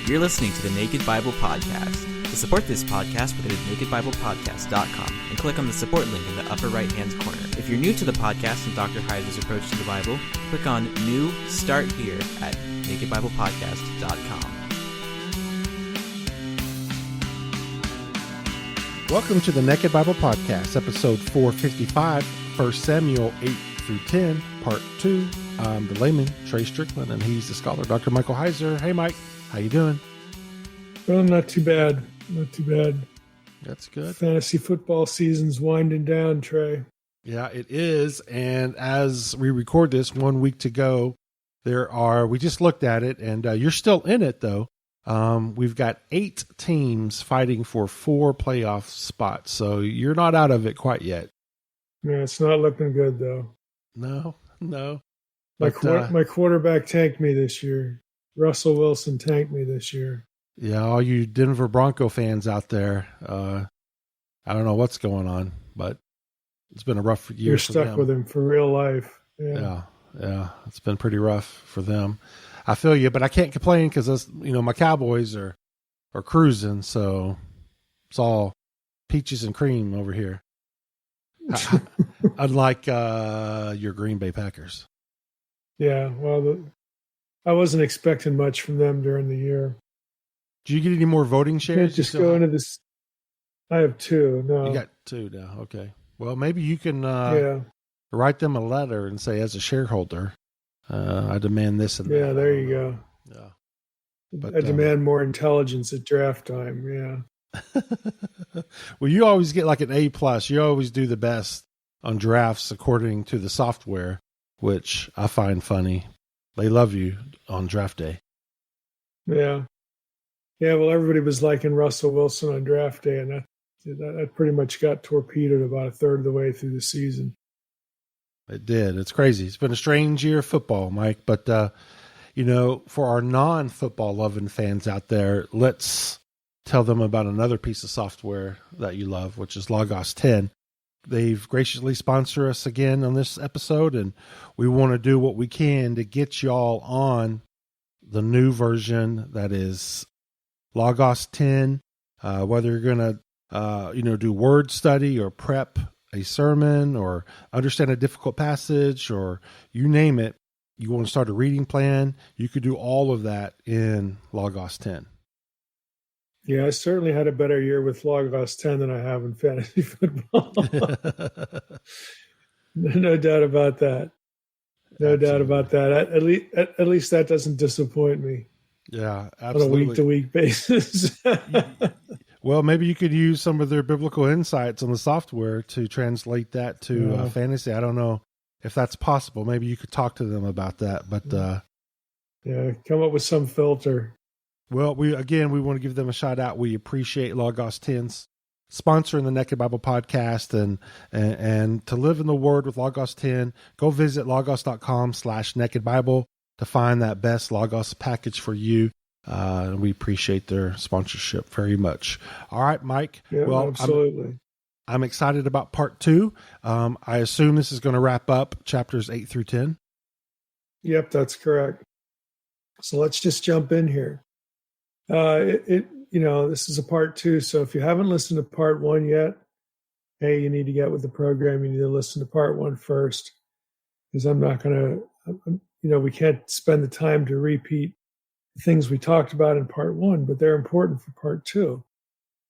You're listening to the Naked Bible Podcast. To support this podcast, visit nakedbiblepodcast.com and click on the support link in the upper right-hand corner. If you're new to the podcast and Dr. Heiser's approach to the Bible, click on New Start Here at nakedbiblepodcast.com. Welcome to the Naked Bible Podcast, episode 455, 1 Samuel 8 through 10, part 2. I'm the layman, Trey Strickland, and he's the scholar, Dr. Michael Heiser. Hey, Mike. How you doing? Well, not too bad. Not too bad. That's good. Fantasy football season's winding down, Trey. Yeah, it is. And as we record this, 1 week to go, we just looked at it, and you're still in it, though. We've got 8 teams fighting for 4 playoff spots, so you're not out of it quite yet. Yeah, it's not looking good, though. No. My quarterback tanked me this year. Russell Wilson tanked me this year. Yeah, all you Denver Bronco fans out there, I don't know what's going on, but it's been a rough year. You're stuck with him for real life. Yeah, it's been pretty rough for them. I feel you, but I can't complain because my Cowboys are cruising, so it's all peaches and cream over here. Unlike your Green Bay Packers. Yeah, well, I wasn't expecting much from them during the year. Do you get any more voting shares? Just go into this. I have 2. No, you got 2 now. Okay. Well, maybe you can write them a letter and say, as a shareholder, I demand this and that. Yeah, there you go. Yeah. But, I demand more intelligence at draft time. Yeah. Well, you always get like an A+. You always do the best on drafts according to the software, which I find funny. They love you on draft day. Yeah. Yeah, well, everybody was liking Russell Wilson on draft day, and that pretty much got torpedoed about a third of the way through the season. It did. It's crazy. It's been a strange year of football, Mike. But, for our non-football loving fans out there, let's tell them about another piece of software that you love, which is Logos 10. They've graciously sponsored us again on this episode, and we want to do what we can to get y'all on the new version that is Logos 10. Whether you're going to, do word study or prep a sermon or understand a difficult passage or you name it, you want to start a reading plan, you could do all of that in Logos 10. Yeah, I certainly had a better year with Logos 10 than I have in fantasy football. No doubt about that. No doubt about that. At least that doesn't disappoint me. Yeah, absolutely. On a week-to-week basis. Well, maybe you could use some of their biblical insights on the software to translate that to fantasy. I don't know if that's possible. Maybe you could talk to them about that. But come up with some filter. Well, we want to give them a shout out. We appreciate Logos 10's sponsoring the Naked Bible Podcast, and to live in the Word with Logos 10, go visit logos.com/Naked Bible to find that best Logos package for you. And we appreciate their sponsorship very much. All right, Mike. Yeah, well, absolutely. I'm excited about part 2. I assume this is going to wrap up chapters 8 through 10. Yep, that's correct. So let's just jump in here. This is a part 2. So if you haven't listened to part 1 yet, hey, you need to get with the program. You need to listen to part 1 first, because I'm not going to, we can't spend the time to repeat the things we talked about in part 1, but they're important for part 2.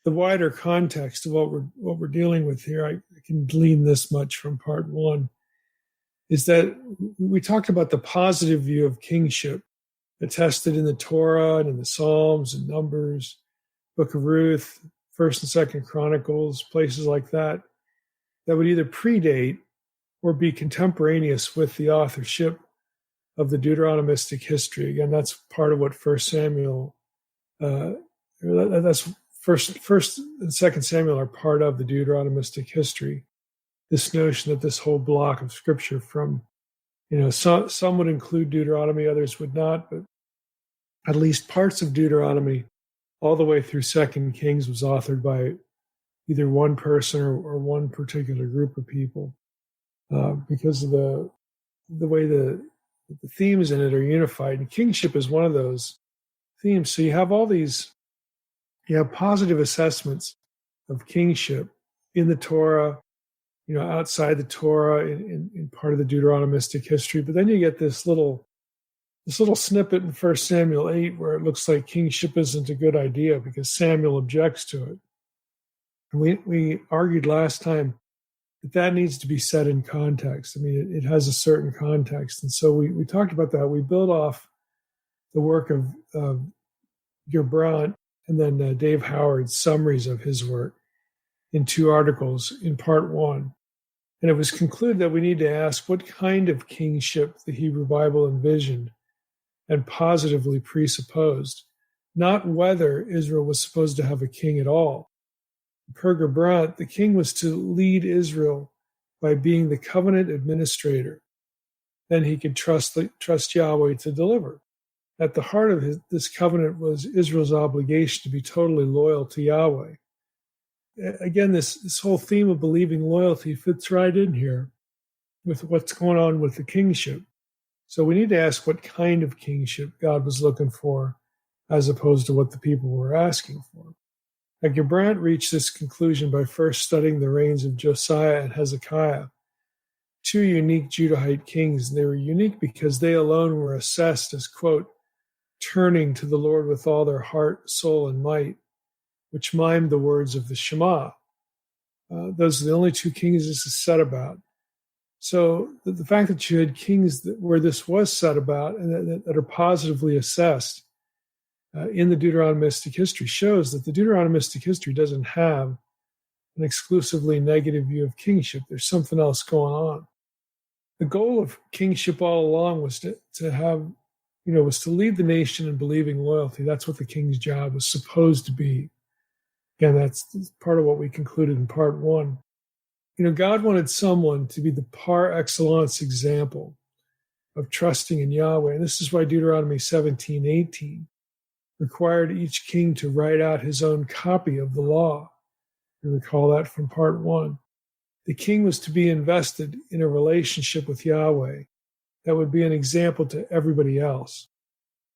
The wider context of what we're dealing with here, I can glean this much from part 1, is that we talked about the positive view of kingship attested in the Torah and in the Psalms and Numbers, Book of Ruth, 1st and 2nd Chronicles, places like that would either predate or be contemporaneous with the authorship of the Deuteronomistic history. Again, that's part of what 1 Samuel, that's first and 2nd Samuel are part of the Deuteronomistic history. This notion that this whole block of scripture from, some would include Deuteronomy, others would not, but at least parts of Deuteronomy all the way through 2 Kings was authored by either one person or one particular group of people, because of the way the themes in it are unified. And kingship is one of those themes. So you have all these, you have positive assessments of kingship in the Torah, outside the Torah, in part of the Deuteronomistic history. But then you get this little snippet in 1 Samuel 8 where it looks like kingship isn't a good idea because Samuel objects to it. And we argued last time that needs to be set in context. I mean, it has a certain context. And so we talked about that. We built off the work of Gerbrandt and then Dave Howard's summaries of his work in 2 articles in part 1. And it was concluded that we need to ask what kind of kingship the Hebrew Bible envisioned and positively presupposed, not whether Israel was supposed to have a king at all. Per Gerbrandt, the king was to lead Israel by being the covenant administrator. Then he could trust Yahweh to deliver. At the heart of this covenant was Israel's obligation to be totally loyal to Yahweh. Again, this whole theme of believing loyalty fits right in here with what's going on with the kingship. So we need to ask what kind of kingship God was looking for as opposed to what the people were asking for. Now, Gerbrandt reached this conclusion by first studying the reigns of Josiah and Hezekiah, 2 unique Judahite kings. They were unique because they alone were assessed as, quote, turning to the Lord with all their heart, soul, and might, which mimed the words of the Shema. Those are the only 2 kings this is said about. So the fact that you had kings where this was said about and that are positively assessed in the Deuteronomistic history shows that the Deuteronomistic history doesn't have an exclusively negative view of kingship. There's something else going on. The goal of kingship all along was to have, was to lead the nation in believing loyalty. That's what the king's job was supposed to be. Again, that's part of what we concluded in part 1. God wanted someone to be the par excellence example of trusting in Yahweh. And this is why Deuteronomy 17:18 required each king to write out his own copy of the law. You recall that from part 1. The king was to be invested in a relationship with Yahweh that would be an example to everybody else.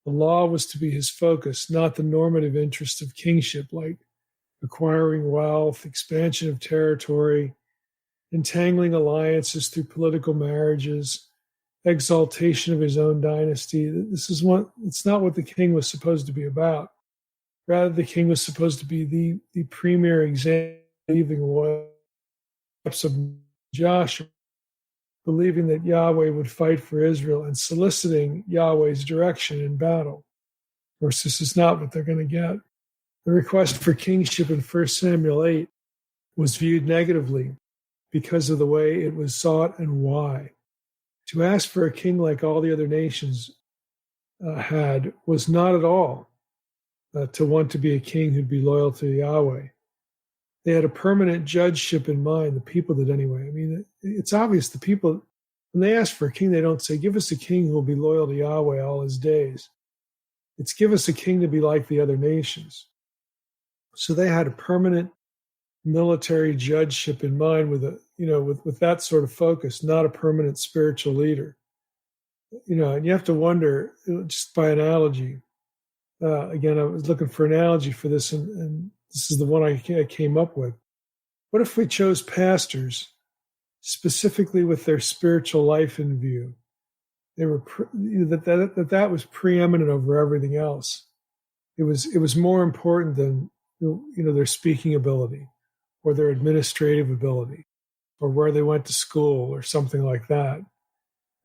The law was to be his focus, not the normative interest of kingship, like acquiring wealth, expansion of territory, entangling alliances through political marriages, exaltation of his own dynasty. It's not what the king was supposed to be about. Rather, the king was supposed to be the premier example of believing loyal steps of Joshua, believing that Yahweh would fight for Israel and soliciting Yahweh's direction in battle. Of course, this is not what they're going to get. The request for kingship in 1 Samuel 8 was viewed negatively because of the way it was sought and why. To ask for a king like all the other nations had was not at all to want to be a king who'd be loyal to Yahweh. They had a permanent judgeship in mind, the people did anyway. I mean, it's obvious the people, when they ask for a king, they don't say, give us a king who will be loyal to Yahweh all his days. It's give us a king to be like the other nations. So they had a permanent military judgeship in mind with that sort of focus, not a permanent spiritual leader. And you have to wonder, just by analogy, again, I was looking for an analogy for this, and this is the one I came up with. What if we chose pastors specifically with their spiritual life in view? They were that was preeminent over everything else. It was more important than their speaking ability or their administrative ability or where they went to school or something like that.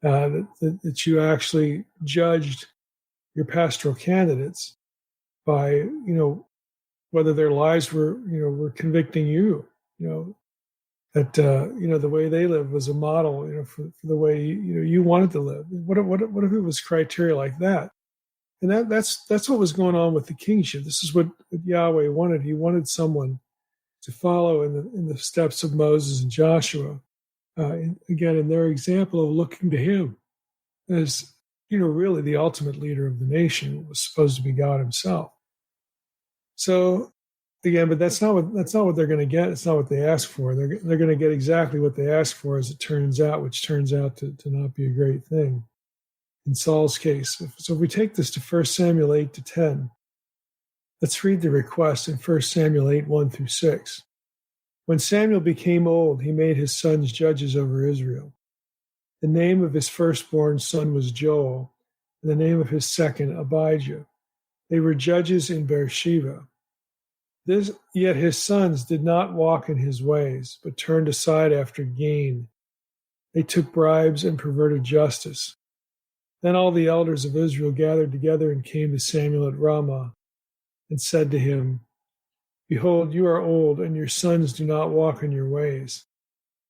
That you actually judged your pastoral candidates by whether their lives were convicting you, that the way they lived was a model, for the way you wanted to live. What if it was criteria like that? And that's what was going on with the kingship. This is what Yahweh wanted. He wanted someone to follow in the steps of Moses and Joshua. Again, in their example of looking to him as really the ultimate leader of the nation, was supposed to be God himself. So again, but that's not what they're going to get. It's not what they ask for. They're going to get exactly what they ask for, as it turns out, which turns out to not be a great thing. in Saul's case. So if we take this to 1 Samuel 8 to 10, let's read the request in 1 Samuel 8, 1 through 6. When Samuel became old, he made his sons judges over Israel. The name of his firstborn son was Joel, and the name of his second, Abijah. They were judges in Beersheba. Yet his sons did not walk in his ways, but turned aside after gain. They took bribes and perverted justice. Then all the elders of Israel gathered together and came to Samuel at Ramah and said to him, Behold, you are old, and your sons do not walk in your ways.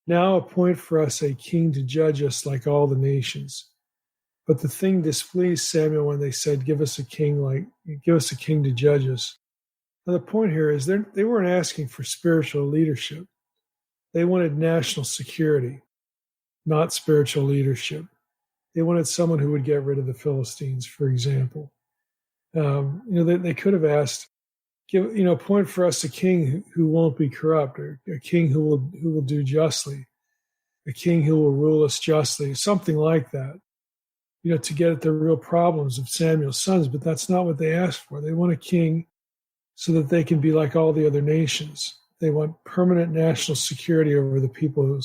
Now appoint for us a king to judge us like all the nations. But the thing displeased Samuel when they said, Give us a king to judge us. Now the point here is they weren't asking for spiritual leadership. They wanted national security, not spiritual leadership. They wanted someone who would get rid of the Philistines, for example. They could have asked, appoint for us a king who won't be corrupt, or a king who will do justly, a king who will rule us justly, something like that, to get at the real problems of Samuel's sons. But that's not what they asked for. They want a king so that they can be like all the other nations. They want permanent national security over the people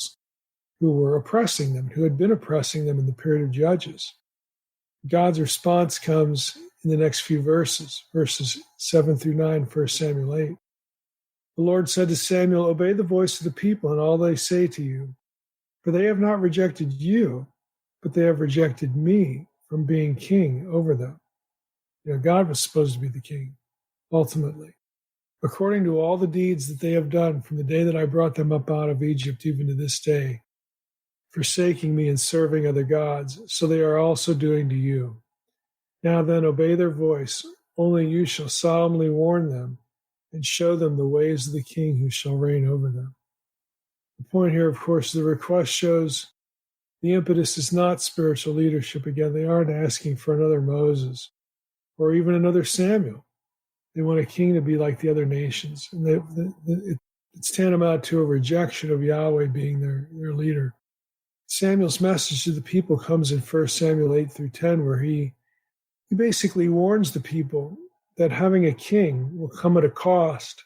who were oppressing them, who had been oppressing them in the period of Judges. God's response comes in the next few verses 7 through 9, 1 Samuel 8. The Lord said to Samuel, Obey the voice of the people and all they say to you, for they have not rejected you, but they have rejected me from being king over them. God was supposed to be the king, ultimately. According to all the deeds that they have done from the day that I brought them up out of Egypt even to this day, forsaking me and serving other gods, so they are also doing to you. Now then, obey their voice. Only you shall solemnly warn them and show them the ways of the king who shall reign over them. The point here, of course, the request shows the impetus is not spiritual leadership. Again, they aren't asking for another Moses or even another Samuel. They want a king to be like the other nations. And it's tantamount to a rejection of Yahweh being their leader. Samuel's message to the people comes in 1 Samuel 8 through 10, where he basically warns the people that having a king will come at a cost,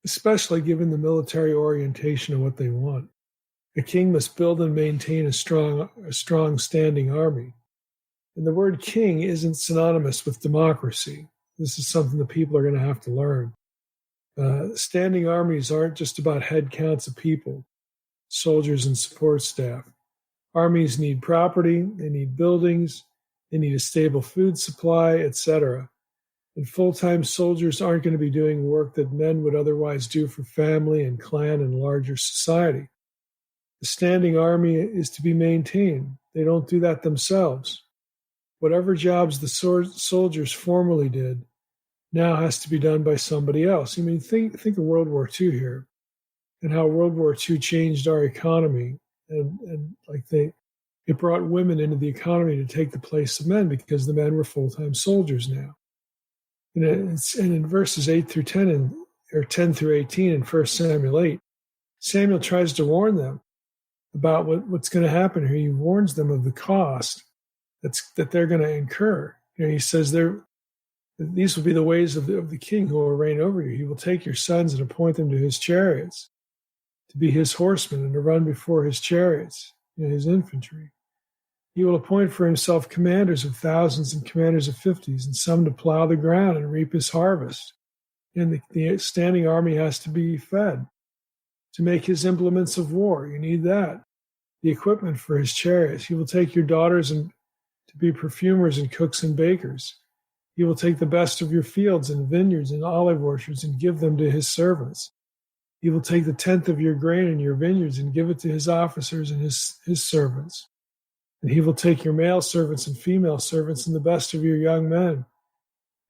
especially given the military orientation of what they want. A king must build and maintain a strong standing army. And the word king isn't synonymous with democracy. This is something the people are going to have to learn. Standing armies aren't just about head counts of people, soldiers and support staff. Armies need property, they need buildings, they need a stable food supply, etc. And full-time soldiers aren't going to be doing work that men would otherwise do for family and clan and larger society. The standing army is to be maintained. They don't do that themselves. Whatever jobs the soldiers formerly did now has to be done by somebody else. I mean, think of World War II here and how World War II changed our economy. And it brought women into the economy to take the place of men because the men were full-time soldiers now. And in verses 8 through 10, or 10 through 18 in 1 Samuel 8, Samuel tries to warn them about what's going to happen here. He warns them of the cost that they're going to incur. He says these will be the ways of the king who will reign over you. He will take your sons and appoint them to his chariots, to be his horsemen and to run before his chariots, his infantry. He will appoint for himself commanders of thousands and commanders of 50s, and some to plow the ground and reap his harvest. And the standing army has to be fed. To make his implements of war, you need that. The equipment for his chariots. He will take your daughters and to be perfumers and cooks and bakers. He will take the best of your fields and vineyards and olive orchards and give them to his servants. He will take the tenth of your grain in your vineyards and give it to his officers and his servants. And he will take your male servants and female servants and the best of your young men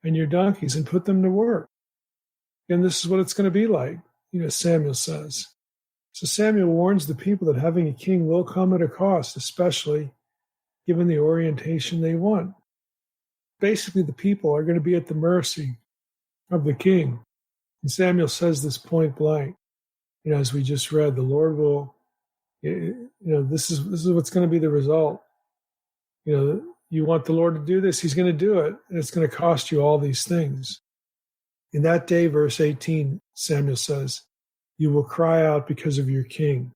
and your donkeys and put them to work. And this is what it's going to be like, Samuel says. So Samuel warns the people that having a king will come at a cost, especially given the orientation they want. Basically, the people are going to be at the mercy of the king. And Samuel says this point blank. As we just read, the Lord will, this is what's going to be the result. you want the Lord to do this, he's going to do it, and it's going to cost you all these things. In that day, verse 18, Samuel says, you will cry out because of your king,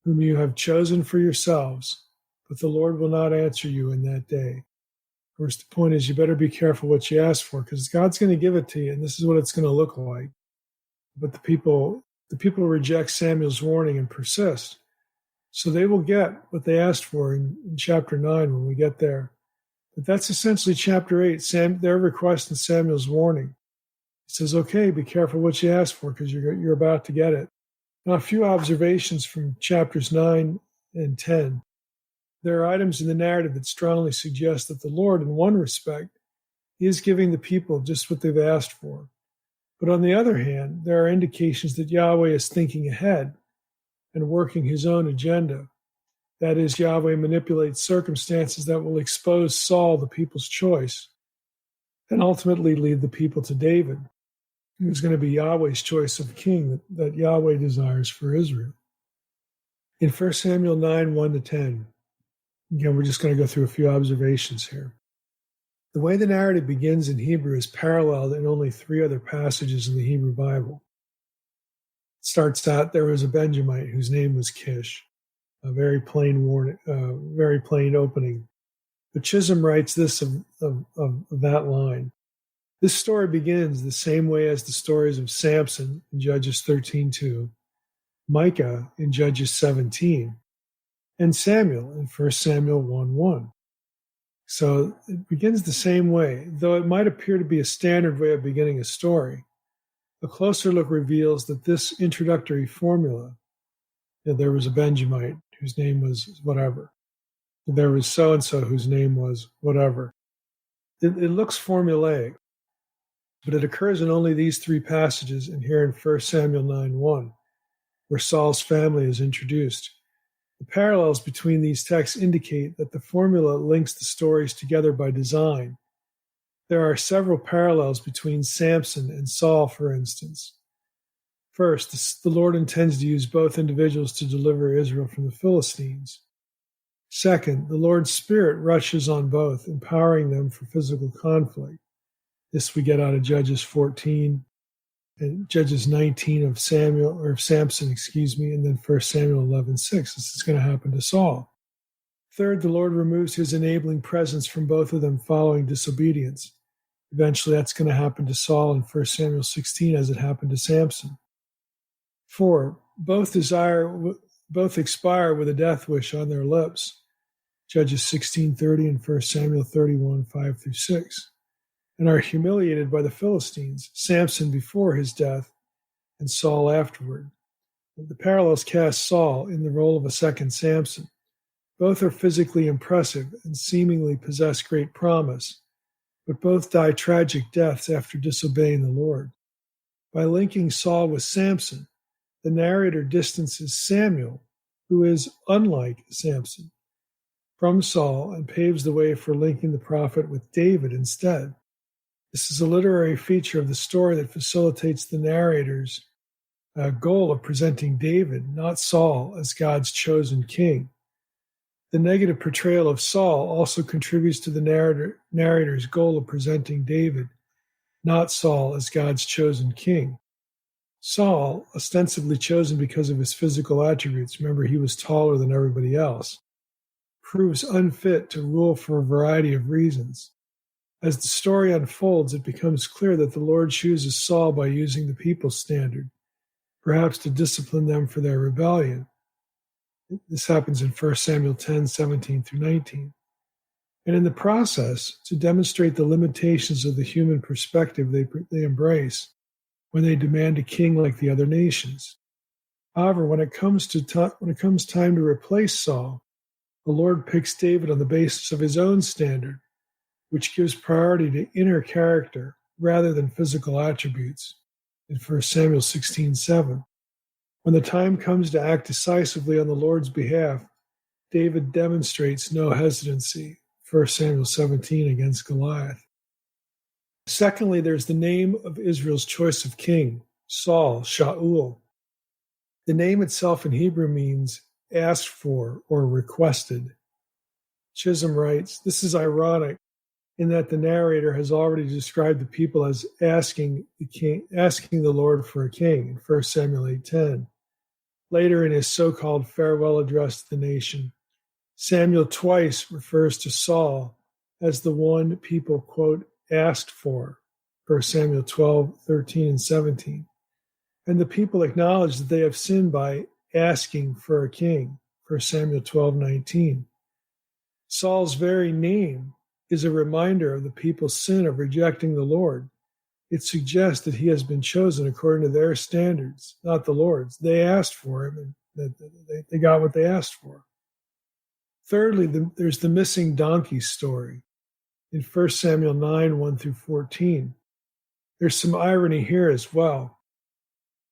whom you have chosen for yourselves, but the Lord will not answer you in that day. Of course, the point is you better be careful what you ask for, because God's going to give it to you, and this is what it's going to look like. But the people reject Samuel's warning and persist. So they will get what they asked for in chapter 9 when we get there. But that's essentially chapter 8, their request and Samuel's warning. He says, okay, be careful what you ask for, because you're about to get it. Now, a few observations from chapters 9 and 10. There are items in the narrative that strongly suggest that the Lord, in one respect, is giving the people just what they've asked for. But on the other hand, there are indications that Yahweh is thinking ahead and working his own agenda. That is, Yahweh manipulates circumstances that will expose Saul, the people's choice, and ultimately lead the people to David, who's going to be Yahweh's choice of king that Yahweh desires for Israel. In 1 Samuel 9, 1-10, again, we're just going to go through a few observations here. The way the narrative begins in Hebrew is paralleled in only 3 other passages in the Hebrew Bible. It starts out, there was a Benjamite whose name was Kish. A very plain opening. But Chisholm writes this of that line. This story begins the same way as the stories of Samson in Judges 13:2, Micah in Judges 17, and Samuel in 1 Samuel 1:1. So it begins the same way, though it might appear to be a standard way of beginning a story. A closer look reveals that this introductory formula, there was a Benjamite whose name was whatever. There was so-and-so whose name was whatever. It looks formulaic, but it occurs in only these 3 passages and here in 1 Samuel 9:1, where Saul's family is introduced. The parallels between these texts indicate that the formula links the stories together by design. There are several parallels between Samson and Saul, for instance. First, the Lord intends to use both individuals to deliver Israel from the Philistines. Second, the Lord's Spirit rushes on both, empowering them for physical conflict. This we get out of Judges 14 and Judges 19 of Samson, and then 1 Samuel 11:6. This is going to happen to Saul. Third, the Lord removes his enabling presence from both of them following disobedience. Eventually, that's going to happen to Saul in 1 Samuel 16 as it happened to Samson. 4, both expire with a death wish on their lips. Judges 16:30 and 1 Samuel 31, 5-6, and are humiliated by the Philistines, Samson before his death and Saul afterward. The parallels cast Saul in the role of a second Samson. Both are physically impressive and seemingly possess great promise, but both die tragic deaths after disobeying the Lord. By linking Saul with Samson, the narrator distances Samuel, who is unlike Samson, from Saul and paves the way for linking the prophet with David instead. This is a literary feature of the story that facilitates the narrator's goal of presenting David, not Saul, as God's chosen king. The negative portrayal of Saul also contributes to the narrator's goal of presenting David, not Saul, as God's chosen king. Saul, ostensibly chosen because of his physical attributes, remember he was taller than everybody else, proves unfit to rule for a variety of reasons. As the story unfolds, it becomes clear that the Lord chooses Saul by using the people's standard, perhaps to discipline them for their rebellion. This happens in 1 Samuel 10, 17-19. And in the process, to demonstrate the limitations of the human perspective they embrace when they demand a king like the other nations. However, when it comes time to replace Saul, the Lord picks David on the basis of his own standard, which gives priority to inner character rather than physical attributes, in 1 Samuel 16:7. When the time comes to act decisively on the Lord's behalf, David demonstrates no hesitancy, 1 Samuel 17 against Goliath. Secondly, there's the name of Israel's choice of king, Saul, Shaul. The name itself in Hebrew means asked for or requested. Chisholm writes, this is ironic in that the narrator has already described the people as asking the Lord for a king in 1 Samuel 8:10. Later in his so-called farewell address to the nation, Samuel twice refers to Saul as the one people, quote, asked for, 1 Samuel 12:13 and 17. And the people acknowledge that they have sinned by asking for a king, 1 Samuel 12:19. Saul's very name is a reminder of the people's sin of rejecting the Lord. It suggests that he has been chosen according to their standards, not the Lord's. They asked for him, and they got what they asked for. Thirdly, there's the missing donkey story in 1 Samuel 9:1-14. There's some irony here as well.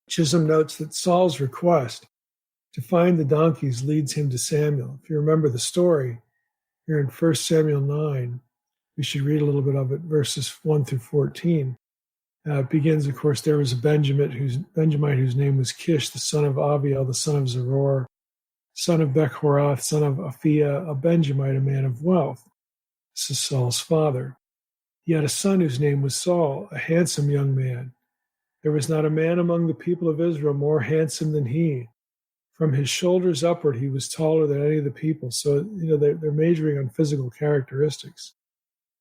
Chisholm notes that Saul's request to find the donkeys leads him to Samuel. If you remember the story here in 1 Samuel 9, we should read a little bit of it, verses 1-14. It begins, of course, there was a Benjamite whose name was Kish, the son of Abiel, the son of Zeror, son of Bechorath, son of Aphiah, a Benjamite, a man of wealth. This is Saul's father. He had a son whose name was Saul, a handsome young man. There was not a man among the people of Israel more handsome than he. From his shoulders upward, he was taller than any of the people. So, they're majoring on physical characteristics.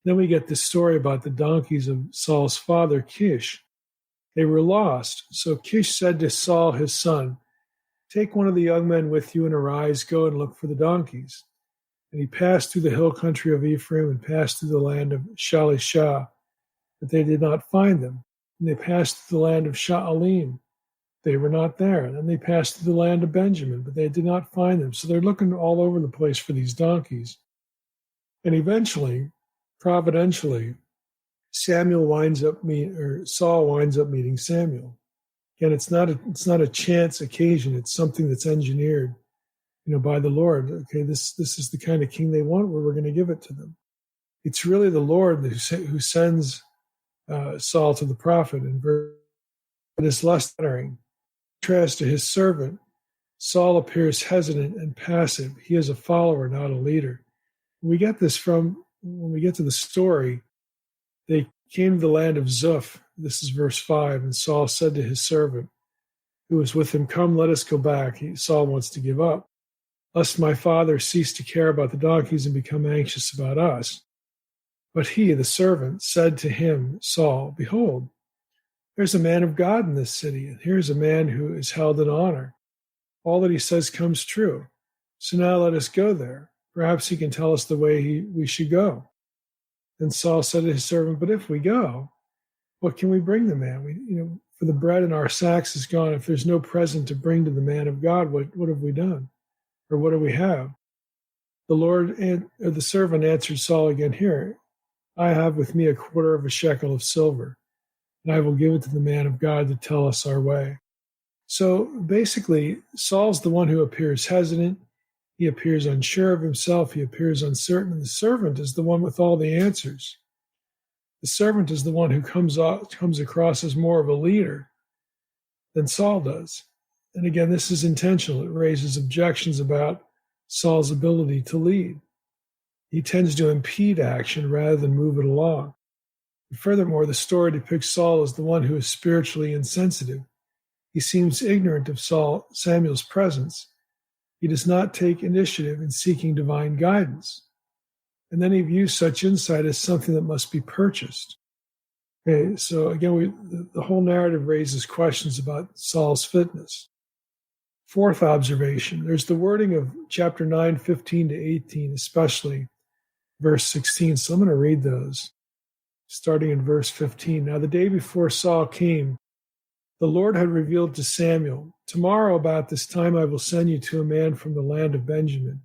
Then we get this story about the donkeys of Saul's father, Kish. They were lost. So Kish said to Saul, his son, take one of the young men with you and arise, go and look for the donkeys. And he passed through the hill country of Ephraim and passed through the land of Shalishah, but they did not find them. And they passed through the land of Sha'alim. They were not there. And then they passed through the land of Benjamin, but they did not find them. So they're looking all over the place for these donkeys. And eventually, providentially, Saul winds up meeting Samuel. Again, it's not a chance occasion. It's something that's engineered, by the Lord. Okay, this is the kind of king they want. We're going to give it to them. It's really the Lord who sends Saul to the prophet. And it is less honoring. In contrast to his servant, Saul appears hesitant and passive. He is a follower, not a leader. We get this from, when we get to the story, they came to the land of Zuph. This is verse 5. And Saul said to his servant, who was with him, come, let us go back. Saul wants to give up, lest my father cease to care about the donkeys and become anxious about us. But he, the servant, said to him, Saul, behold, there's a man of God in this city, and here's a man who is held in honor. All that he says comes true. So now let us go there. Perhaps he can tell us the way we should go. Then Saul said to his servant, but if we go, what can we bring the man? For the bread in our sacks is gone. If there's no present to bring to the man of God, what have we done? Or what do we have? The servant answered Saul again, here, I have with me a quarter of a shekel of silver, and I will give it to the man of God to tell us our way. So basically, Saul's the one who appears hesitant. He appears unsure of himself. He appears uncertain. And the servant is the one with all the answers. The servant is the one who comes across as more of a leader than Saul does. And again, this is intentional. It raises objections about Saul's ability to lead. He tends to impede action rather than move it along. And furthermore, the story depicts Saul as the one who is spiritually insensitive. He seems ignorant of Samuel's presence. He does not take initiative in seeking divine guidance. And then he views such insight as something that must be purchased. Okay, so again, the whole narrative raises questions about Saul's fitness. Fourth observation, there's the wording of chapter 9, 15-18, especially verse 16. So I'm going to read those, starting in verse 15. Now the day before Saul came, the Lord had revealed to Samuel, tomorrow about this time I will send you to a man from the land of Benjamin,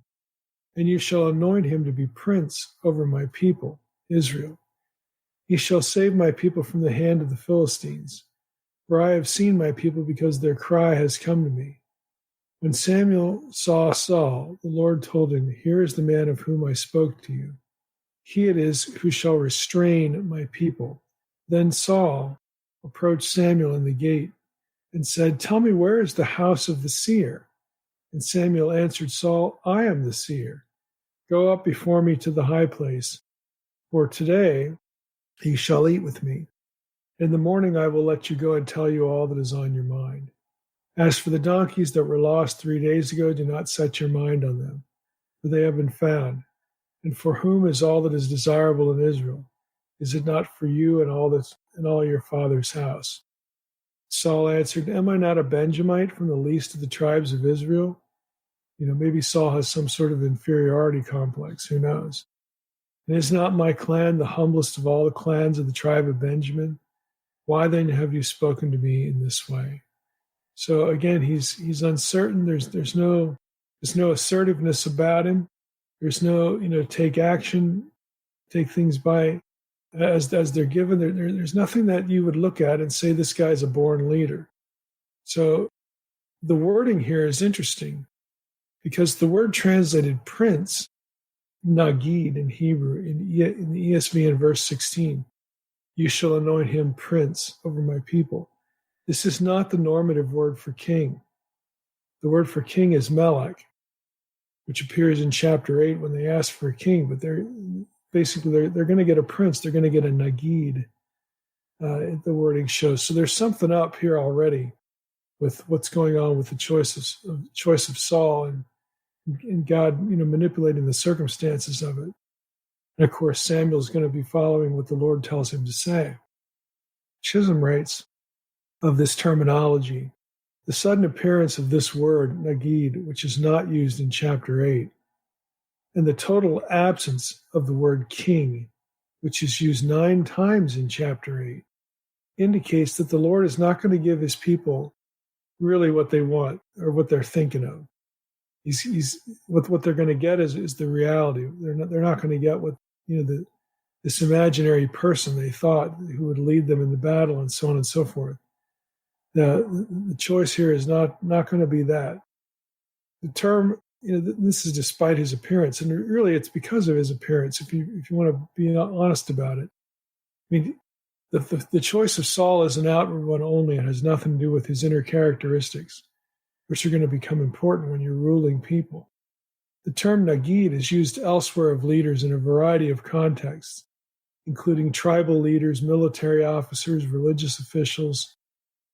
and you shall anoint him to be prince over my people, Israel. He shall save my people from the hand of the Philistines, for I have seen my people because their cry has come to me. When Samuel saw Saul, the Lord told him, here is the man of whom I spoke to you. He it is who shall restrain my people. Then Saul approached Samuel in the gate and said, tell me, where is the house of the seer? And Samuel answered Saul, I am the seer. Go up before me to the high place, for today you shall eat with me. In the morning I will let you go and tell you all that is on your mind. As for the donkeys that were lost 3 days ago, do not set your mind on them, for they have been found. And for whom is all that is desirable in Israel? Is it not for you and all your father's house? Saul answered, Am I not a Benjamite from the least of the tribes of Israel? Maybe Saul has some sort of inferiority complex. Who knows? And is not my clan the humblest of all the clans of the tribe of Benjamin? Why then have you spoken to me in this way? So again, he's uncertain. There's no assertiveness about him. There's no take action, take things by as they're given. There's nothing that you would look at and say this guy's a born leader. So the wording here is interesting because the word translated prince, nagid in Hebrew, in the ESV in verse 16, you shall anoint him prince over my people. This is not the normative word for king. The word for king is melech, which appears in chapter 8 when they ask for a king, but they're going to get a prince. They're going to get a nagid, the wording shows. So there's something up here already with what's going on with the choice of Saul and God, manipulating the circumstances of it. And of course, Samuel's going to be following what the Lord tells him to say. Chisholm writes of this terminology, the sudden appearance of this word, nagid, which is not used in chapter 8, and the total absence of the word king, which is used 9 times in chapter 8, indicates that the Lord is not going to give his people really what they want or what they're thinking of. He's what they're going to get is the reality. They're not going to get what this imaginary person they thought who would lead them in the battle and so on and so forth. The choice here is not going to be that. The term, this is despite his appearance, and really it's because of his appearance. If you want to be honest about it, I mean, the choice of Saul is an outward one only. It has nothing to do with his inner characteristics, which are going to become important when you're ruling people. The term nagid is used elsewhere of leaders in a variety of contexts, including tribal leaders, military officers, religious officials,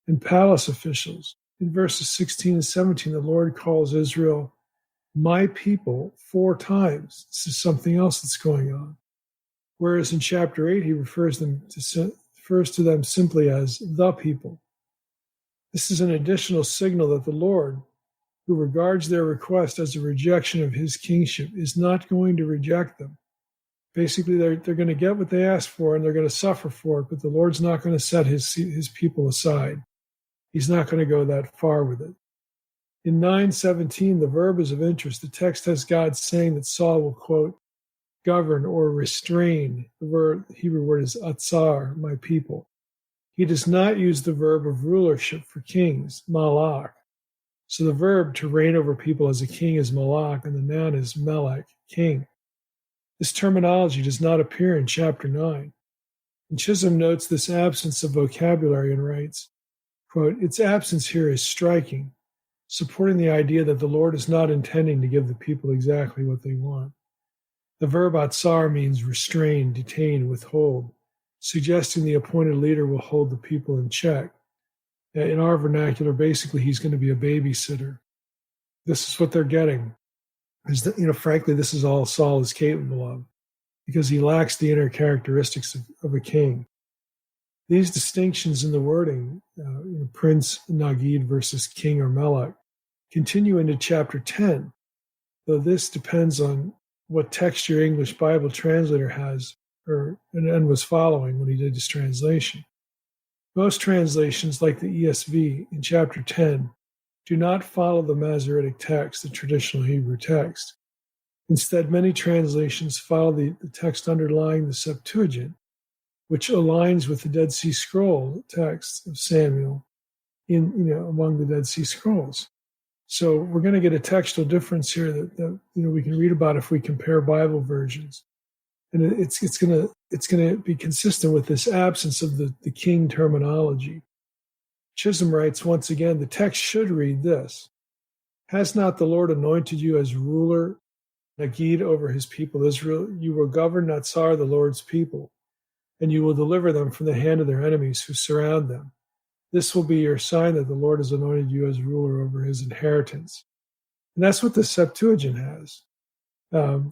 and palace officials. In verses 16 and 17, the Lord calls Israel my people 4 times. This is something else that's going on. Whereas in chapter 8, he refers to them simply as the people. This is an additional signal that the Lord, who regards their request as a rejection of his kingship, is not going to reject them. Basically, they're going to get what they ask for, and they're going to suffer for it, but the Lord's not going to set his people aside. He's not going to go that far with it. In 9:17, the verb is of interest. The text has God saying that Saul will, quote, govern or restrain. The Hebrew word is atzar, my people. He does not use the verb of rulership for kings, malach. So the verb to reign over people as a king is malach, and the noun is melech, king. This terminology does not appear in chapter 9. And Chisholm notes this absence of vocabulary and writes, quote, its absence here is striking, supporting the idea that the Lord is not intending to give the people exactly what they want. The verb atzar means restrain, detain, withhold, suggesting the appointed leader will hold the people in check. In our vernacular, basically, he's going to be a babysitter. This is what they're getting. Frankly, this is all Saul is capable of, because he lacks the inner characteristics of a king. These distinctions in the wording, prince, nagid versus king or melech, continue into chapter 10, though this depends on what text your English Bible translator has and was following when he did his translation. Most translations, like the ESV in chapter 10, do not follow the Masoretic text, the traditional Hebrew text. Instead, many translations follow the text underlying the Septuagint, which aligns with the Dead Sea Scroll text of Samuel among the Dead Sea Scrolls. So we're going to get a textual difference here that we can read about if we compare Bible versions, and it's going to be consistent with this absence of the king terminology. Chisholm writes once again, the text should read this: "Has not the Lord anointed you as ruler Nagid over his people Israel. You will govern Natsar, the Lord's people, and you will deliver them from the hand of their enemies who surround them. This will be your sign that the Lord has anointed you as ruler over his inheritance. And that's what the Septuagint has.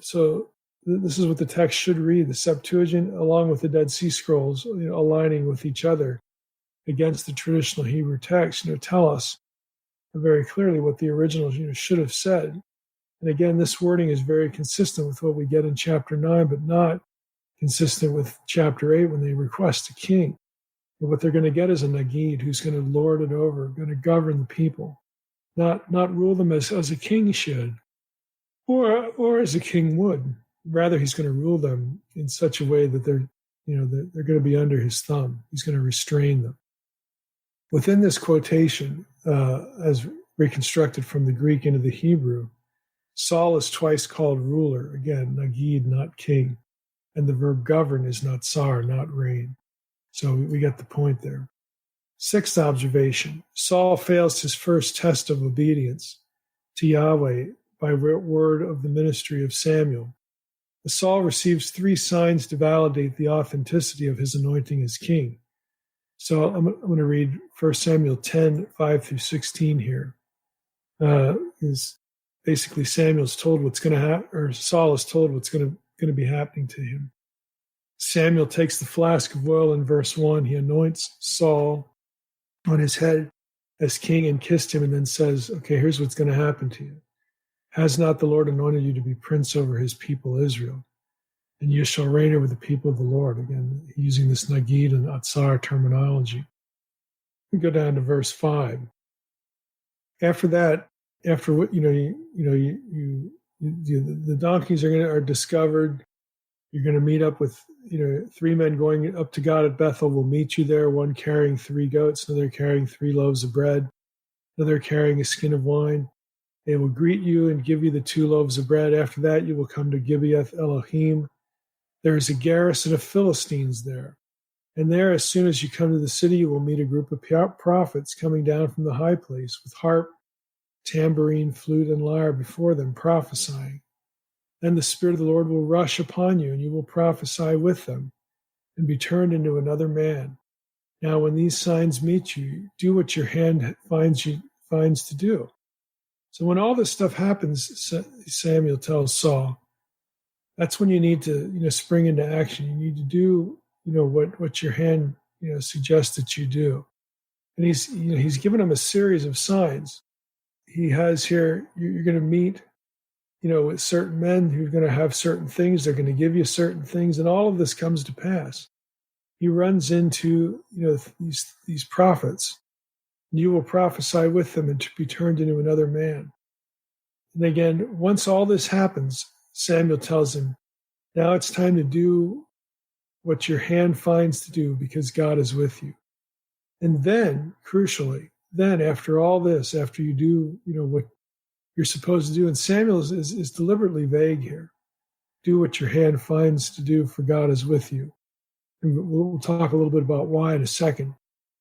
So this is what the text should read. The Septuagint, along with the Dead Sea Scrolls, aligning with each other against the traditional Hebrew text, tell us very clearly what the original should have said. And again, this wording is very consistent with what we get in chapter 9, but not consistent with chapter 8 when they request a king. But what they're going to get is a Nagid who's going to lord it over, going to govern the people, not rule them as a king should, or as a king would. Rather, he's going to rule them in such a way that they're going to be under his thumb. He's going to restrain them. Within this quotation, as reconstructed from the Greek into the Hebrew, Saul is twice called ruler. Again, Nagid, not king. And the verb govern is not tsar, not reign. So we get the point there. Sixth observation, Saul fails his first test of obedience to Yahweh by word of the ministry of Samuel. Saul receives 3 signs to validate the authenticity of his anointing as king. So I'm going to read 1 Samuel 10, 5 through 16 here. Is basically Samuel's told what's going to happen, or Saul is told what's going to be happening to him. Samuel takes the flask of oil in verse 1. He anoints Saul on his head as king and kissed him, and then says, okay, here's what's going to happen to you. Has not the Lord anointed you to be prince over his people Israel? And you shall reign over the people of the Lord. Again, using this Nagid and Atzar terminology. We go down to verse 5. After that, after what the donkeys are discovered, you're going to meet up with 3 men going up to God at Bethel will meet you there. One carrying 3 goats, another carrying 3 loaves of bread, another carrying a skin of wine. They will greet you and give you the 2 loaves of bread. After that, you will come to Gibeath Elohim. There is a garrison of Philistines there. And there, as soon as you come to the city, you will meet a group of prophets coming down from the high place with harp, tambourine, flute, and lyre before them, prophesying. Then the Spirit of the Lord will rush upon you, and you will prophesy with them and be turned into another man. Now, when these signs meet you, do what your hand finds to do. So when all this stuff happens, Samuel tells Saul, that's when you need to, spring into action. You need to do, what your hand, suggests that you do. And he's given him a series of signs. He has here, you're going to meet, with certain men who are going to have certain things. They're going to give you certain things, and all of this comes to pass. He runs into, these prophets. You will prophesy with them and to be turned into another man. And again, once all this happens, Samuel tells him, now it's time to do what your hand finds to do because God is with you. And then, crucially, after all this, after you do, what you're supposed to do, and Samuel is deliberately vague here, do what your hand finds to do for God is with you. And we'll talk a little bit about why in a second.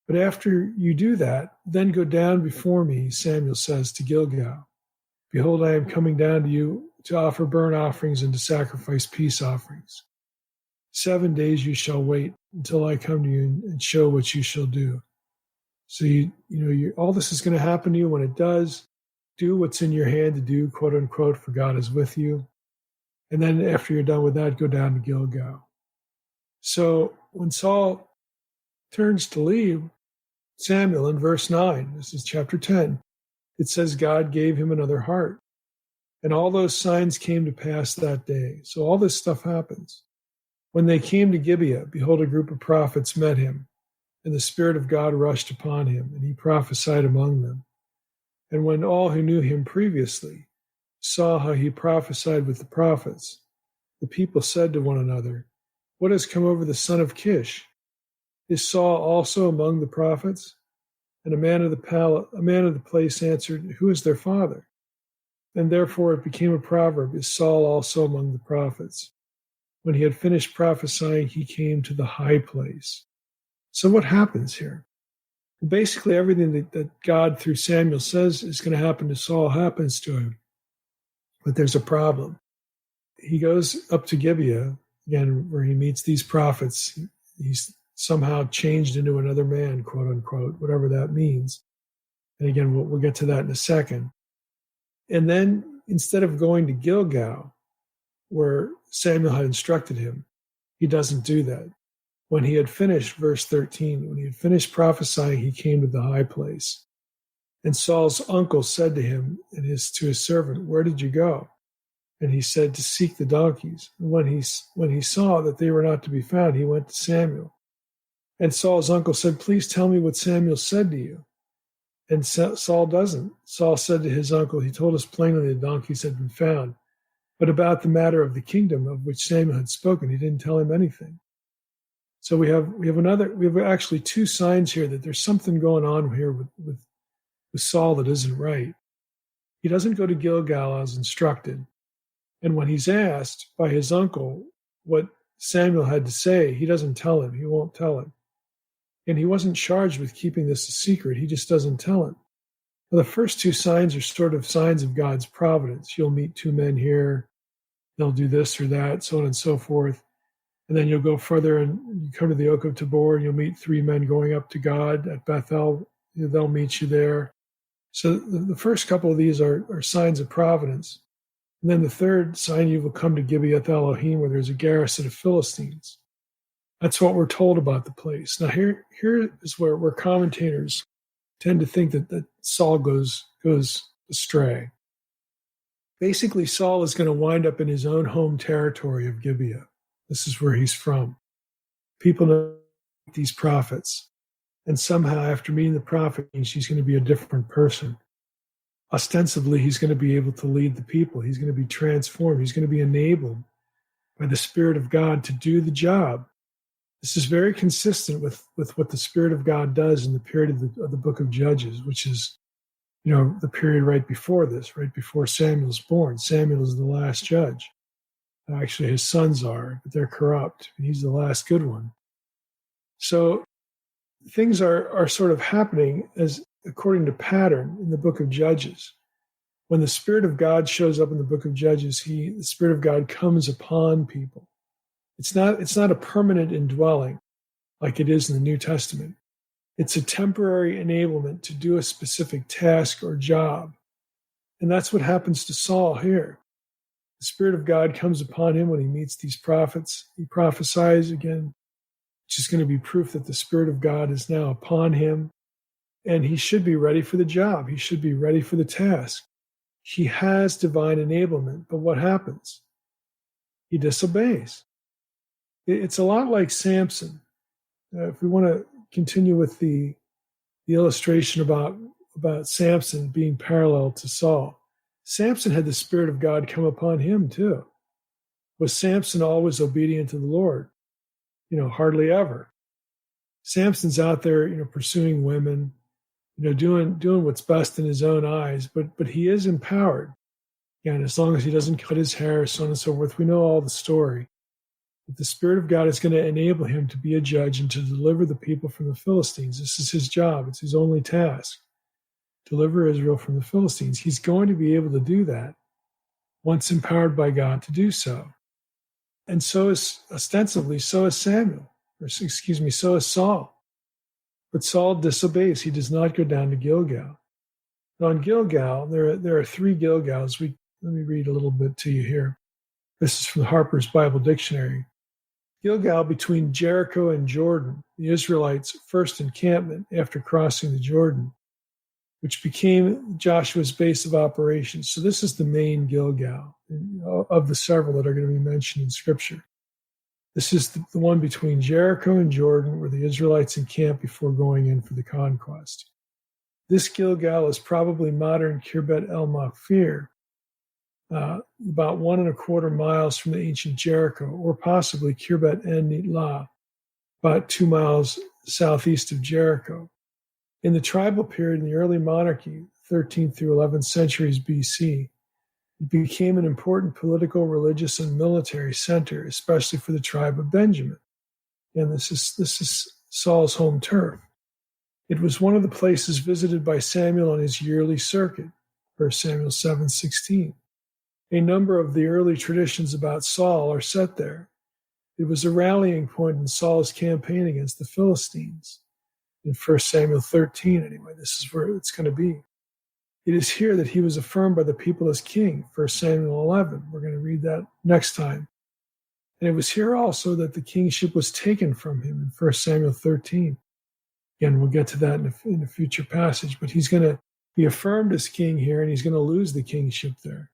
But after you do that, then go down before me, Samuel says, to Gilgal. Behold, I am coming down to you to offer burnt offerings and to sacrifice peace offerings. 7 days you shall wait until I come to you and show what you shall do. So all this is going to happen to you. When it does, do what's in your hand to do, quote unquote, for God is with you. And then after you're done with that, go down to Gilgal. So when Saul turns to leave, Samuel in verse 9, this is chapter 10, it says God gave him another heart. And all those signs came to pass that day. So all this stuff happens. When they came to Gibeah, behold, a group of prophets met him, and the Spirit of God rushed upon him, and he prophesied among them. And when all who knew him previously saw how he prophesied with the prophets, the people said to one another, what has come over the son of Kish? Is Saul also among the prophets? And a man of the place answered, who is their father? And therefore it became a proverb, is Saul also among the prophets? When he had finished prophesying, he came to the high place. So what happens here? Basically, everything that God through Samuel says is going to happen to Saul happens to him. But there's a problem. he goes up to Gibeah, again, where he meets these prophets. He's somehow changed into another man, quote unquote, whatever that means. And again, we'll get to that in a second. And then instead of going to Gilgal, where Samuel had instructed him, he doesn't do that. When he had finished, verse 13, when he had finished prophesying, he came to the high place. And Saul's uncle said to him and to his servant, "Where did you go?" And he said, "To seek the donkeys." And when he saw that they were not to be found, he went to Samuel. And Saul's uncle said, "Please tell me what Samuel said to you." And Saul doesn't. Saul said to his uncle, "He told us plainly the donkeys had been found. But about the matter of the kingdom of which Samuel had spoken, he didn't tell him anything." So we have actually two signs here that there's something going on here with Saul that isn't right. He doesn't go to Gilgal as instructed. And when he's asked by his uncle what Samuel had to say, he doesn't tell him. He won't tell him. And he wasn't charged with keeping this a secret. He just doesn't tell him. Well, the first two signs are sort of signs of God's providence. You'll meet two men here. They'll do this or that, so on and so forth. And then you'll go further and you come to the Oak of Tabor and you'll meet three men going up to God at Bethel. They'll meet you there. So the first couple of these are signs of providence. And then the third sign, you will come to Gibeath Elohim, where there's a garrison of Philistines. That's what we're told about the place. Now here is where commentators tend to think that Saul goes astray. Basically, Saul is going to wind up in his own home territory of Gibeah. This is where he's from. People know these prophets. And somehow, after meeting the prophet, he's going to be a different person. Ostensibly, he's going to be able to lead the people. He's going to be transformed. He's going to be enabled by the Spirit of God to do the job. This is very consistent with what the Spirit of God does in the period of the book of Judges, which is, the period right before this, right before Samuel's born. Samuel is the last judge. Actually, his sons are, but they're corrupt. He's the last good one. So things are sort of happening as according to pattern in the book of Judges. When the Spirit of God shows up in the book of Judges, the Spirit of God comes upon people. It's not a permanent indwelling like it is in the New Testament. It's a temporary enablement to do a specific task or job. And that's what happens to Saul here. The Spirit of God comes upon him when he meets these prophets. He prophesies again, which is going to be proof that the Spirit of God is now upon him. And he should be ready for the job. He should be ready for the task. He has divine enablement. But what happens? He disobeys. It's a lot like Samson. If we want to continue with the illustration about Samson being parallel to Saul, Samson had the Spirit of God come upon him too. Was Samson always obedient to the Lord? Hardly ever. Samson's out there, pursuing women, doing what's best in his own eyes, but he is empowered. And as long as he doesn't cut his hair, so on and so forth, we know all the story. But the Spirit of God is going to enable him to be a judge and to deliver the people from the Philistines. This is his job. It's his only task. Deliver Israel from the Philistines. He's going to be able to do that once empowered by God to do so. And so is Samuel, so is Saul. But Saul disobeys. He does not go down to Gilgal. Now in Gilgal, there are three Gilgals. Let me read a little bit to you here. This is from the Harper's Bible Dictionary. Gilgal, between Jericho and Jordan, the Israelites' first encampment after crossing the Jordan, which became Joshua's base of operations. So this is the main Gilgal of the several that are going to be mentioned in Scripture. This is the one between Jericho and Jordan where the Israelites encamped before going in for the conquest. This Gilgal is probably modern Kirbet El Makfir, about 1.25 miles from the ancient Jericho, or possibly Kirbet En Nitlah, about 2 miles southeast of Jericho. In the tribal period in the early monarchy, 13th through 11th centuries BC, it became an important political, religious, and military center, especially for the tribe of Benjamin. And this is Saul's home turf. It was one of the places visited by Samuel on his yearly circuit, 1 Samuel 7:16. A number of the early traditions about Saul are set there. It was a rallying point in Saul's campaign against the Philistines. In 1 Samuel 13, anyway, this is where it's going to be. It is here that he was affirmed by the people as king, 1 Samuel 11. We're going to read that next time. And it was here also that the kingship was taken from him in 1 Samuel 13. Again, we'll get to that in a future passage, but he's going to be affirmed as king here, and he's going to lose the kingship there.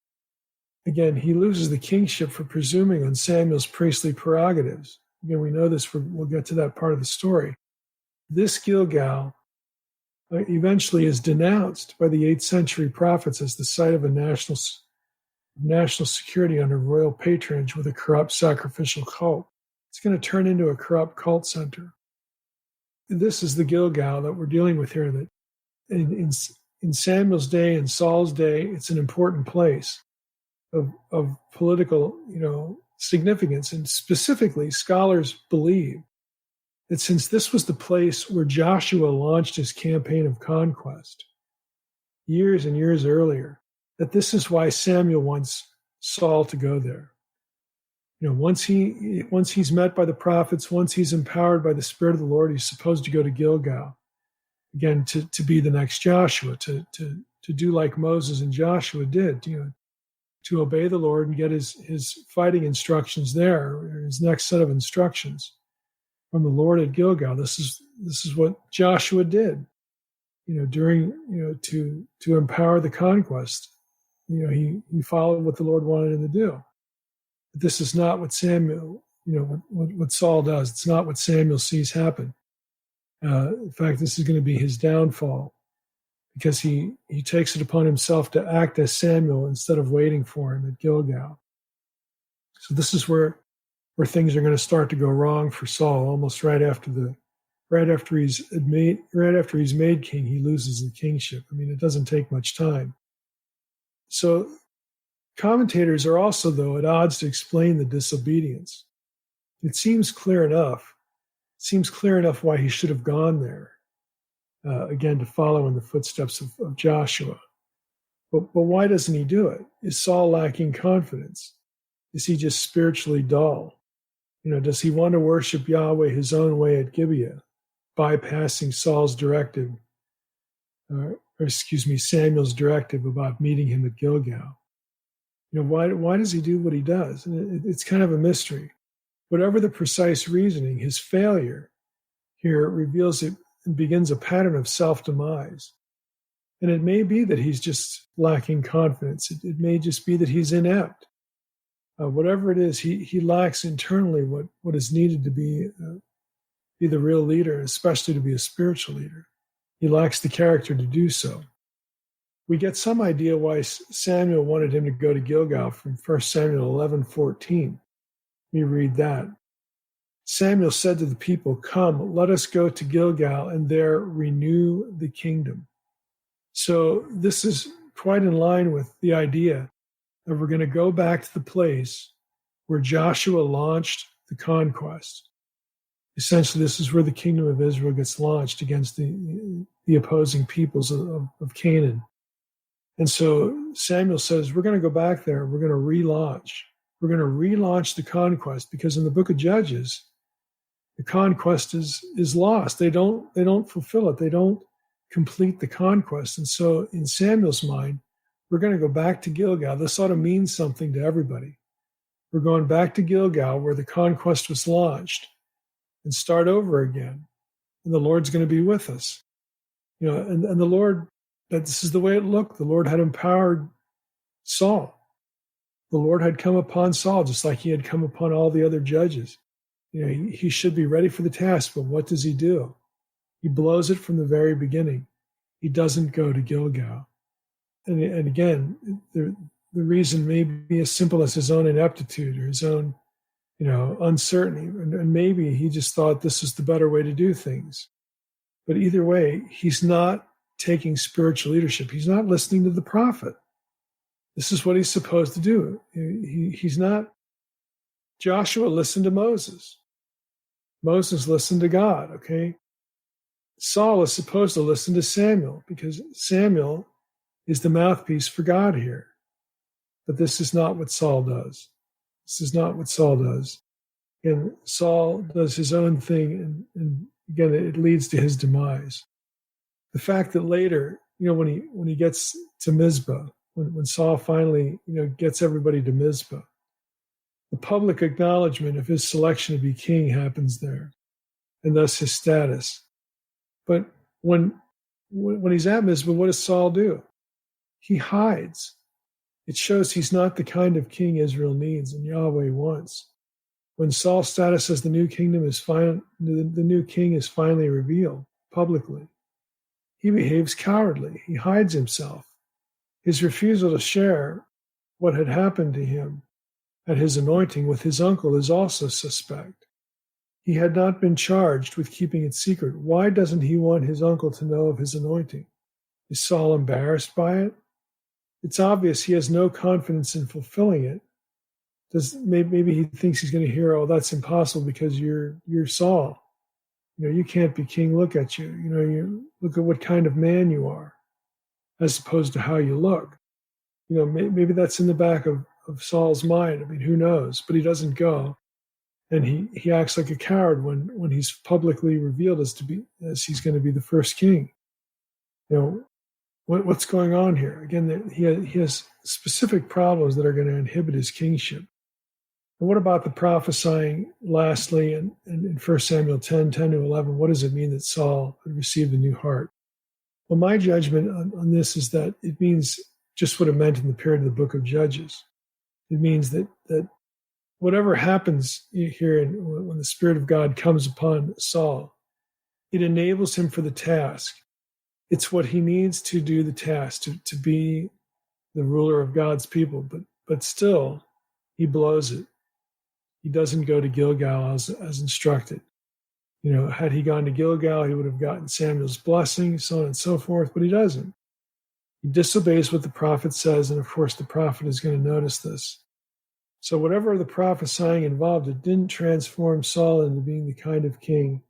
Again, he loses the kingship for presuming on Samuel's priestly prerogatives. Again, we know this, we'll get to that part of the story. This Gilgal eventually is denounced by the 8th century prophets as the site of a national security under royal patronage with a corrupt sacrificial cult. It's going to turn into a corrupt cult center. This is the Gilgal that we're dealing with here, that in Samuel's day, in Saul's day, it's an important place of political, significance. And specifically, scholars believe that since this was the place where Joshua launched his campaign of conquest years and years earlier, that this is why Samuel wants Saul to go there. Once he's met by the prophets, once he's empowered by the Spirit of the Lord, he's supposed to go to Gilgal, again, to be the next Joshua, to do like Moses and Joshua did, to obey the Lord and get his fighting instructions there, or his next set of instructions from the Lord at Gilgal. This is what Joshua did, to empower the conquest. He followed what the Lord wanted him to do. But this is not what Samuel, what Saul does. It's not what Samuel sees happen. In fact, this is going to be his downfall, because he takes it upon himself to act as Samuel instead of waiting for him at Gilgal. So this is where things are going to start to go wrong for Saul. Almost right after he's made king, he loses the kingship. It doesn't take much time. So commentators are also, though, at odds to explain the disobedience. It seems clear enough why he should have gone there. Again, to follow in the footsteps of Joshua. But why doesn't he do it? Is Saul lacking confidence? Is he just spiritually dull? Does he want to worship Yahweh his own way at Gibeah, bypassing Saul's directive, Samuel's directive about meeting him at Gilgal? Why does he do what he does? And it's kind of a mystery. Whatever the precise reasoning, his failure here reveals it and begins a pattern of self-demise. And it may be that he's just lacking confidence. It may just be that he's inept. Whatever it is, he lacks internally what is needed to be the real leader, especially to be a spiritual leader. He lacks the character to do so. We get some idea why Samuel wanted him to go to Gilgal from 1 Samuel 11:14. Let me read that. Samuel said to the people, "Come, let us go to Gilgal and there renew the kingdom." So this is quite in line with the idea that we're going to go back to the place where Joshua launched the conquest. Essentially, this is where the kingdom of Israel gets launched against the opposing peoples of Canaan. And so Samuel says, we're going to go back there. We're going to relaunch. We're going to relaunch the conquest, because in the book of Judges, the conquest is lost. They don't fulfill it. They don't complete the conquest. And so in Samuel's mind, we're going to go back to Gilgal. This ought to mean something to everybody. We're going back to Gilgal where the conquest was launched and start over again. And the Lord's going to be with us. And the Lord, that this is the way it looked. The Lord had empowered Saul. The Lord had come upon Saul just like he had come upon all the other judges. He should be ready for the task, but what does he do? He blows it from the very beginning. He doesn't go to Gilgal. And again, the reason may be as simple as his own ineptitude or his own, uncertainty. And maybe he just thought this is the better way to do things. But either way, he's not taking spiritual leadership. He's not listening to the prophet. This is what he's supposed to do. He's not. Joshua listened to Moses. Moses listened to God, okay? Saul is supposed to listen to Samuel, because Samuel is the mouthpiece for God here. But this is not what Saul does. This is not what Saul does. And Saul does his own thing, and again, it leads to his demise. The fact that later, when he gets to Mizpah, when Saul finally, gets everybody to Mizpah, the public acknowledgement of his selection to be king happens there, and thus his status. But when he's at Mizpah, what does Saul do? He hides. It shows he's not the kind of king Israel needs and Yahweh wants. When Saul's status as the new kingdom is the new king is finally revealed publicly, he behaves cowardly. He hides himself. His refusal to share what had happened to him at his anointing with his uncle is also suspect. He had not been charged with keeping it secret. Why doesn't he want his uncle to know of his anointing? Is Saul embarrassed by it? It's obvious he has no confidence in fulfilling it. Maybe he thinks he's going to hear, "Oh, that's impossible because you're Saul. You can't be king. Look at you. You look at what kind of man you are, as opposed to how you look." Maybe that's in the back of Saul's mind. I mean, who knows? But he doesn't go, and he acts like a coward when he's publicly revealed as he's going to be the first king. What's going on here? Again, he has specific problems that are going to inhibit his kingship. And what about the prophesying lastly in 1 Samuel 10:10-11? What does it mean that Saul had received a new heart? Well, my judgment on this is that it means just what it meant in the period of the book of Judges. It means that whatever happens here when the Spirit of God comes upon Saul, it enables him for the task. It's what he needs to do the task, to be the ruler of God's people. But still, he blows it. He doesn't go to Gilgal as instructed. Had he gone to Gilgal, he would have gotten Samuel's blessing, so on and so forth, but he doesn't. He disobeys what the prophet says, and of course the prophet is going to notice this. So whatever the prophesying involved, it didn't transform Saul into being the kind of king.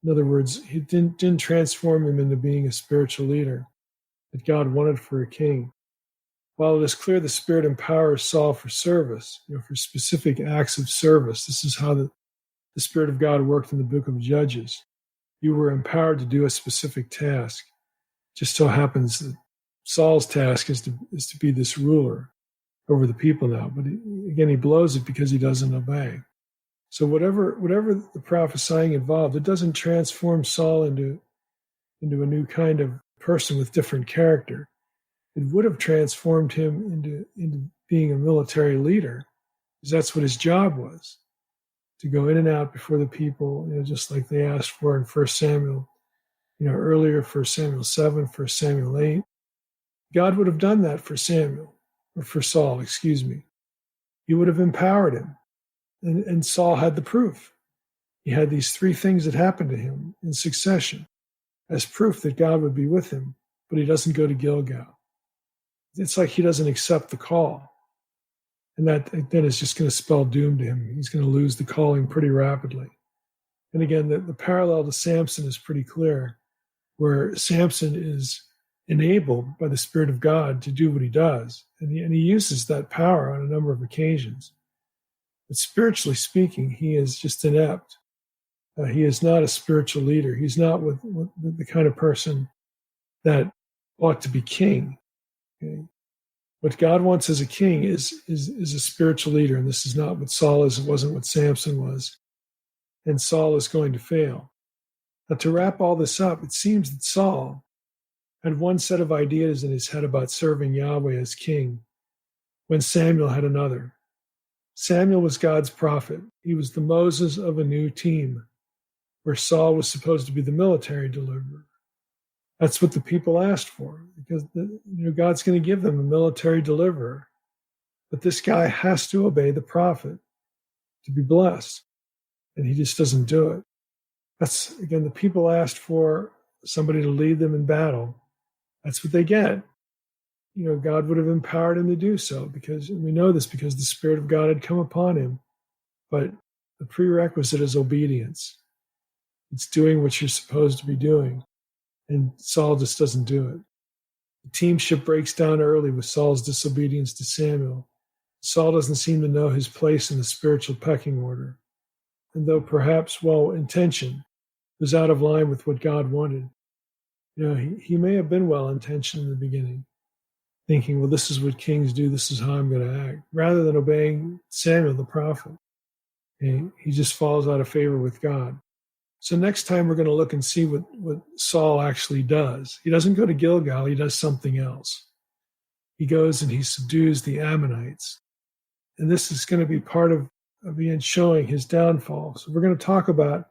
In other words, it didn't transform him into being a spiritual leader that God wanted for a king. While it is clear the Spirit empowers Saul for service, for specific acts of service, this is how the Spirit of God worked in the book of Judges. You were empowered to do a specific task. Just so happens that Saul's task is to be this ruler over the people now. But again, he blows it because he doesn't obey. So whatever the prophesying involved, it doesn't transform Saul into a new kind of person with different character. It would have transformed him into being a military leader, because that's what his job was, to go in and out before the people, just like they asked for in 1 Samuel, earlier, 1 Samuel 7, 1 Samuel 8. God would have done that for Saul, excuse me. He would have empowered him. And Saul had the proof. He had these three things that happened to him in succession as proof that God would be with him, but he doesn't go to Gilgal. It's like he doesn't accept the call. And that is just going to spell doom to him. He's going to lose the calling pretty rapidly. And again, the parallel to Samson is pretty clear, where Samson is enabled by the Spirit of God to do what he does. And he uses that power on a number of occasions. But spiritually speaking, he is just inept. He is not a spiritual leader. He's not the kind of person that ought to be king. Okay? What God wants as a king is a spiritual leader, and this is not what Saul is. It wasn't what Samson was. And Saul is going to fail. Now, to wrap all this up, it seems that Saul had one set of ideas in his head about serving Yahweh as king, when Samuel had another. Samuel was God's prophet. He was the Moses of a new team, where Saul was supposed to be the military deliverer. That's what the people asked for, because God's going to give them a military deliverer. But this guy has to obey the prophet to be blessed, and he just doesn't do it. That's, again, the people asked for somebody to lead them in battle. That's what they get. God would have empowered him to do so, because we know this because the Spirit of God had come upon him. But the prerequisite is obedience. It's doing what you're supposed to be doing. And Saul just doesn't do it. The teamship breaks down early with Saul's disobedience to Samuel. Saul doesn't seem to know his place in the spiritual pecking order. And though perhaps well-intentioned, was out of line with what God wanted. He may have been well-intentioned in the beginning, thinking, well, this is what kings do, this is how I'm going to act, rather than obeying Samuel the prophet. And he just falls out of favor with God. So next time we're going to look and see what Saul actually does. He doesn't go to Gilgal, he does something else. He goes and he subdues the Ammonites. And this is going to be part of Ian showing his downfall. So we're going to talk about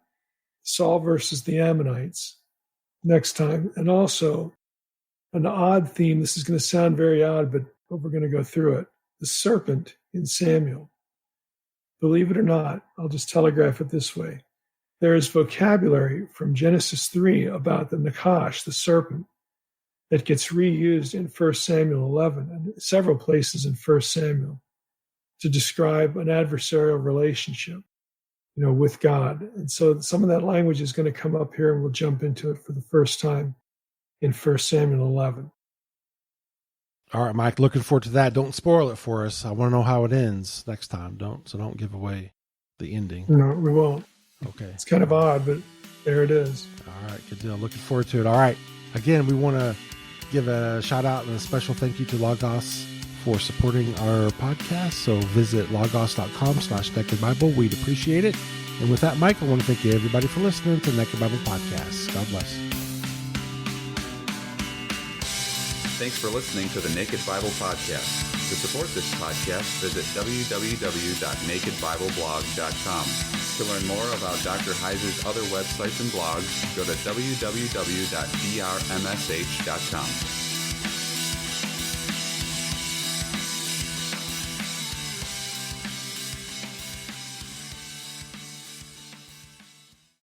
Saul versus the Ammonites next time. And also an odd theme. This is going to sound very odd, but we're going to go through it. The serpent in Samuel. Believe it or not, I'll just telegraph it this way. There is vocabulary from Genesis 3 about the Nakash, the serpent, that gets reused in 1 Samuel 11 and several places in 1 Samuel to describe an adversarial relationship, with God. And so some of that language is going to come up here, and we'll jump into it for the first time in 1 Samuel 11. All right, Mike, looking forward to that. Don't spoil it for us. I want to know how it ends next time. Don't give away the ending. No, we won't. Okay. It's kind of odd, but there it is. All right, good deal. Looking forward to it. All right. Again, we want to give a shout out and a special thank you to Logos for supporting our podcast. So visit logos.com/Naked Bible. We'd appreciate it. And with that, Mike, I want to thank you everybody for listening to Naked Bible Podcast. God bless. Thanks for listening to the Naked Bible Podcast. To support this podcast, visit www.nakedbibleblog.com. To learn more about Dr. Heiser's other websites and blogs, go to www.drmsh.com.